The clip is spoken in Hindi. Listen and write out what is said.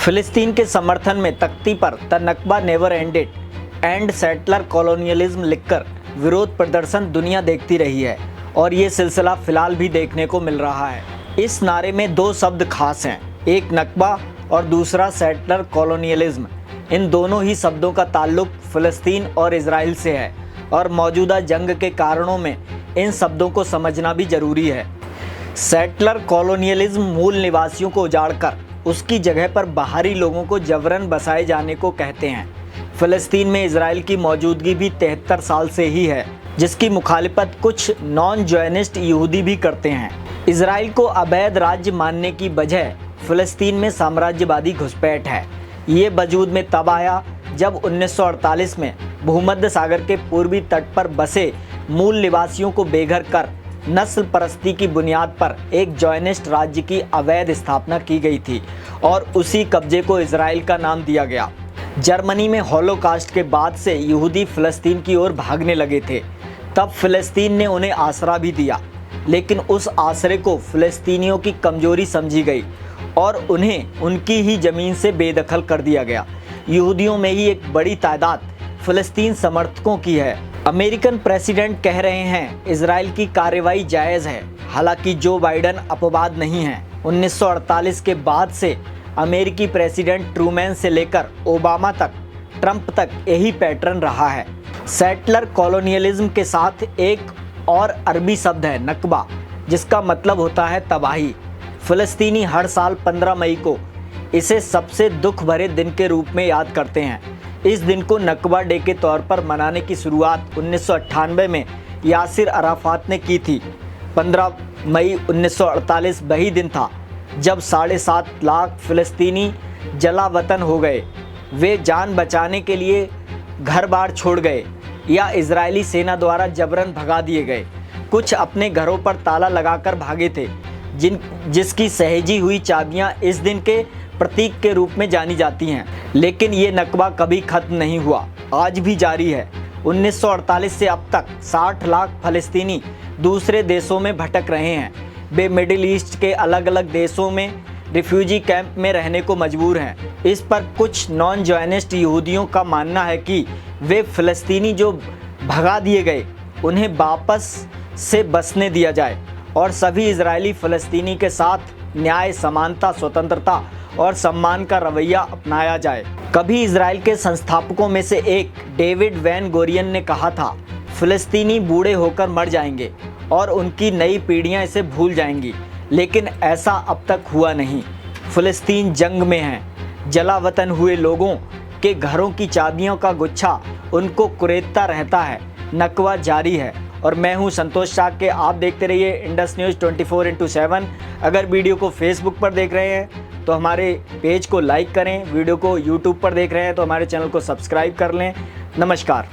फिलिस्तीन के समर्थन में तख्ती पर the Nakba never ended and settler colonialism लिखकर विरोध प्रदर्शन दुनिया देखती रही है और ये सिलसिला फिलहाल भी देखने को मिल रहा है। इस नारे में दो शब्द खास हैं, एक नकबा और दूसरा सेटलर कॉलोनियलिज्म। इन दोनों ही शब्दों का ताल्लुक फ़लस्तीन और इजराइल से है और मौजूदा जंग के कारणों में इन शब्दों को समझना भी ज़रूरी है। सेटलर कॉलोनियलिज्म मूल निवासियों को उजाड़कर उसकी जगह पर बाहरी लोगों को जबरन बसाए जाने को कहते हैं। फ़लस्तीन में इजराइल की मौजूदगी भी 73 साल से ही है, जिसकी मुखालिफत कुछ नॉन जॉयनिस्ट यहूदी भी करते हैं। इजराइल को अवैध राज्य मानने की बजाय फ़लस्तीन में साम्राज्यवादी घुसपैठ है। ये वजूद में तब आया जब 1948 में भूमध्य सागर के पूर्वी तट पर बसे मूल निवासियों को बेघर कर नस्ल परस्ती की बुनियाद पर एक जॉयनिस्ट राज्य की अवैध स्थापना की गई थी और उसी कब्जे को इजराइल का नाम दिया गया। जर्मनी में हॉलोकास्ट के बाद से यहूदी फ़लस्तीन की ओर भागने लगे थे। तब फ़लस्तीन ने उन्हें आसरा भी दिया, लेकिन उस आसरे को फ़लस्तीनियों की कमजोरी समझी गई और उन्हें उनकी ही ज़मीन से बेदखल कर दिया गया। यहूदियों में ही एक बड़ी तादाद फ़लस्तीन समर्थकों की है। अमेरिकन प्रेसिडेंट कह रहे हैं इजराइल की कार्रवाई जायज़ है, हालांकि जो बाइडन अपवाद नहीं है। 1948 के बाद से अमेरिकी प्रेसिडेंट ट्रूमैन से लेकर ओबामा तक, ट्रंप तक यही पैटर्न रहा है। सेटलर कॉलोनियलिज्म के साथ एक और अरबी शब्द है नकबा, जिसका मतलब होता है तबाही। फ़लस्तीनी हर साल 15 मई को इसे सबसे दुख भरे दिन के रूप में याद करते हैं। इस दिन को नकबा डे के तौर पर मनाने की शुरुआत 1998 में यासिर अराफात ने की थी। 15 मई 1948 वही दिन था जब 7.5 लाख फ़लस्तीनी जलावतन हो गए। वे जान बचाने के लिए घर बार छोड़ गए या इजरायली सेना द्वारा जबरन भगा दिए गए। कुछ अपने घरों पर ताला लगाकर भागे थे, जिसकी सहेजी हुई चाबियां इस दिन के प्रतीक के रूप में जानी जाती हैं। लेकिन ये नकबा कभी खत्म नहीं हुआ, आज भी जारी है। 1948 से अब तक 60 लाख फ़लस्तीनी दूसरे देशों में भटक रहे हैं। वे मिडिल ईस्ट के अलग अलग देशों में रिफ्यूजी कैंप में रहने को मजबूर हैं। इस पर कुछ नॉन जॉयनिस्ट यहूदियों का मानना है कि वे फ़लस्तीनी जो भगा दिए गए उन्हें वापस से बसने दिया जाए और सभी इजरायली फ़लस्तीनी के साथ न्याय, समानता, स्वतंत्रता और सम्मान का रवैया अपनाया जाए। कभी इजराइल के संस्थापकों में से एक डेविड वैन गोरियन ने कहा था, फ़लस्तीनी बूढ़े होकर मर जाएंगे और उनकी नई पीढ़ियां इसे भूल जाएंगी, लेकिन ऐसा अब तक हुआ नहीं। फ़लस्तीन जंग में है। जलावतन हुए लोगों के घरों की चाबियों का गुच्छा उनको कुरेदता रहता है। नकबा जारी है और मैं हूं संतोष शाह के। आप देखते रहिए इंडस न्यूज़ 24/7। अगर वीडियो को फेसबुक पर देख रहे हैं तो हमारे पेज को लाइक करें, वीडियो को यूट्यूब पर देख रहे हैं तो हमारे चैनल को सब्सक्राइब कर लें। नमस्कार।